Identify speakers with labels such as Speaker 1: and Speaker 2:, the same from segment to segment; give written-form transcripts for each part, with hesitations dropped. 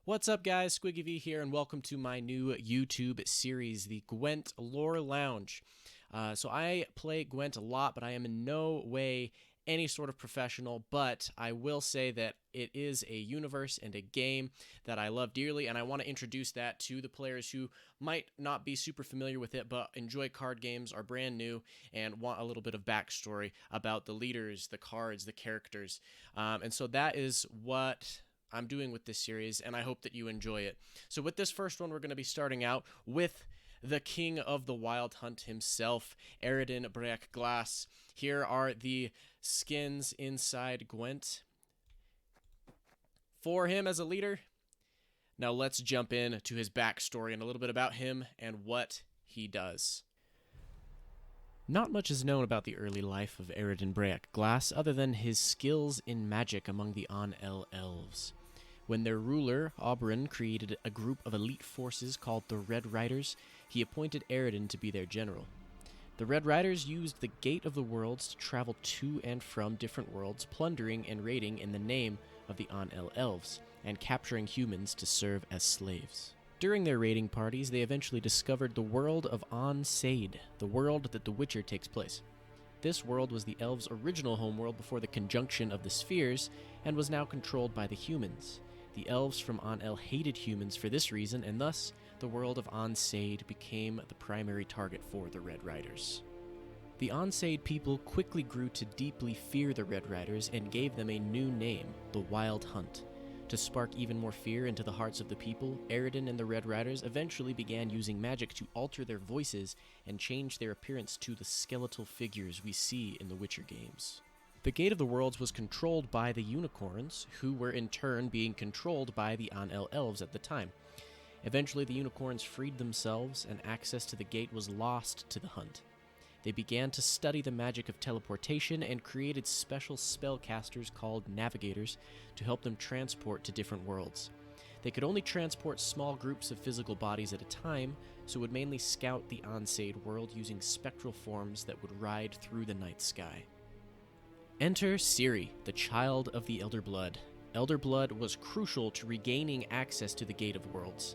Speaker 1: What's up, guys? SquiggyV here, and welcome to my new YouTube series, the Gwent Lore Lounge. So I play Gwent a lot, but I am in no way any sort of professional, but I will say that it is a universe and a game that I love dearly, and I want to introduce that to the players who might not be super familiar with it, but enjoy card games, are brand new, and want a little bit of backstory about the leaders, the cards, the characters. And so that is what I'm doing with this series, and I hope that you enjoy it. So with this first one, we're going to be starting out with the king of the wild hunt himself, Eredin, Breacc, Glas. Here are the skins inside Gwent for him as a leader. Now let's jump in to his backstory and a little bit about him and what he does. Not much is known about the early life of Eredin Breacc Glas other than his skills in magic among the On-El elves. When their ruler, Eredin, created a group of elite forces called the Red Riders, he appointed Eredin to be their general. The Red Riders used the Gate of the Worlds to travel to and from different worlds, plundering and raiding in the name of the On-El elves, and capturing humans to serve as slaves. During their raiding parties, they eventually discovered the world of On-Seid, the world that The Witcher takes place. This world was the elves' original homeworld before the conjunction of the spheres, and was now controlled by the humans. The elves from On-El hated humans for this reason, and thus, the world of On-Seid became the primary target for the Red Riders. The On-Seid people quickly grew to deeply fear the Red Riders and gave them a new name, the Wild Hunt. To spark even more fear into the hearts of the people, Eredin and the Red Riders eventually began using magic to alter their voices and change their appearance to the skeletal figures we see in the Witcher games. The Gate of the Worlds was controlled by the unicorns, who were in turn being controlled by the On-El elves at the time. Eventually, the unicorns freed themselves, and access to the gate was lost to the hunt. They began to study the magic of teleportation and created special spellcasters called navigators to help them transport to different worlds. They could only transport small groups of physical bodies at a time, so would mainly scout the On-Seid world using spectral forms that would ride through the night sky. Enter Ciri, the child of the Elder Blood. Elder Blood was crucial to regaining access to the Gate of Worlds.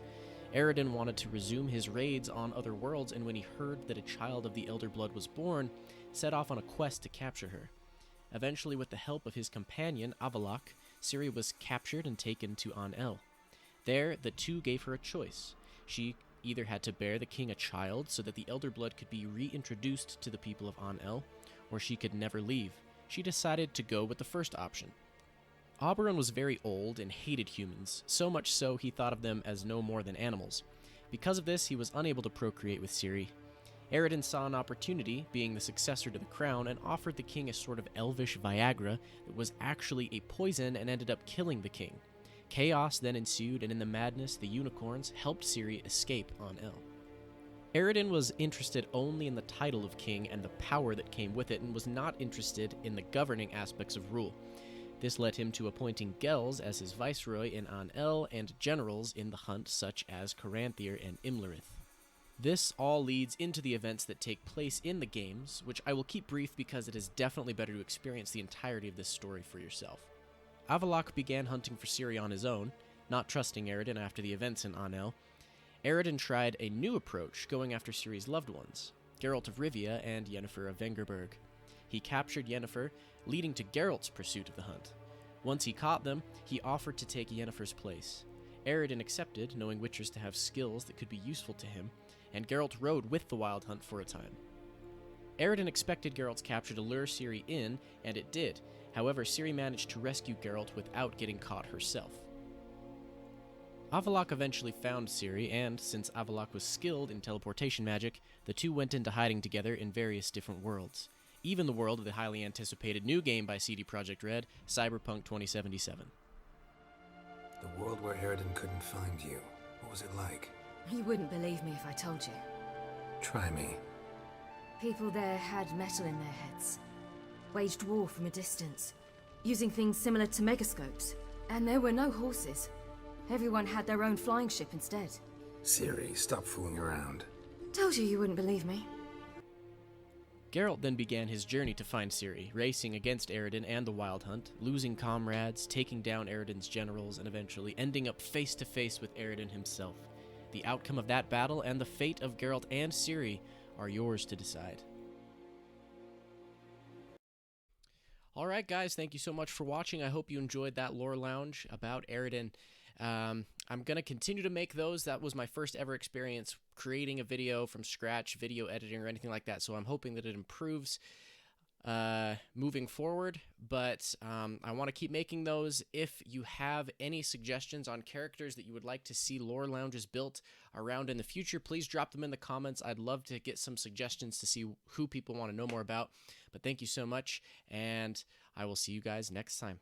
Speaker 1: Eredin wanted to resume his raids on other worlds, and when he heard that a child of the Elder Blood was born, set off on a quest to capture her. Eventually, with the help of his companion, Avallac'h, Ciri was captured and taken to On-El. There, the two gave her a choice. She either had to bear the king a child so that the Elder Blood could be reintroduced to the people of On-El, or she could never leave. She decided to go with the first option. Oberyn was very old and hated humans, so much so he thought of them as no more than animals. Because of this, he was unable to procreate with Ciri. Eredin saw an opportunity, being the successor to the crown, and offered the king a sort of elvish Viagra that was actually a poison and ended up killing the king. Chaos then ensued, and in the madness, the unicorns helped Ciri escape On-El. Eredin was interested only in the title of king and the power that came with it, and was not interested in the governing aspects of rule. This led him to appointing Gels as his viceroy in On-El and generals in the hunt such as Caranthir and Imlerith. This all leads into the events that take place in the games, which I will keep brief because it is definitely better to experience the entirety of this story for yourself. Avallac'h began hunting for Ciri on his own, not trusting Eredin after the events in On-El. Eredin tried a new approach, going after Ciri's loved ones, Geralt of Rivia and Yennefer of Vengerberg. He captured Yennefer, leading to Geralt's pursuit of the hunt. Once he caught them, he offered to take Yennefer's place. Eredin accepted, knowing Witchers to have skills that could be useful to him, and Geralt rode with the Wild Hunt for a time. Eredin expected Geralt's capture to lure Ciri in, and it did. However, Ciri managed to rescue Geralt without getting caught herself. Avallac'h eventually found Ciri, and since Avallac'h was skilled in teleportation magic, the two went into hiding together in various different worlds. Even the world of the highly anticipated new game by CD Projekt Red, Cyberpunk 2077.
Speaker 2: The world where Eredin couldn't find you. What was it like?
Speaker 3: You wouldn't believe me if I told you.
Speaker 2: Try me.
Speaker 3: People there had metal in their heads. Waged war from a distance, using things similar to megascopes. And there were no horses. Everyone had their own flying ship instead.
Speaker 2: Ciri, stop fooling around.
Speaker 3: Told you wouldn't believe me.
Speaker 1: Geralt then began his journey to find Ciri, racing against Eredin and the Wild Hunt, losing comrades, taking down Eredin's generals, and eventually ending up face to face with Eredin himself. The outcome of that battle and the fate of Geralt and Ciri are yours to decide. Alright guys, thank you so much for watching. I hope you enjoyed that lore lounge about Eredin. I'm going to continue to make those. That was my first ever experience creating a video from scratch, video editing or anything like that, so I'm hoping that it improves moving forward, but I want to keep making those. If you have any suggestions on characters that you would like to see lore lounges built around in the future, please drop them in the comments. I'd love to get some suggestions to see who people want to know more about. But thank you so much, and I will see you guys next time.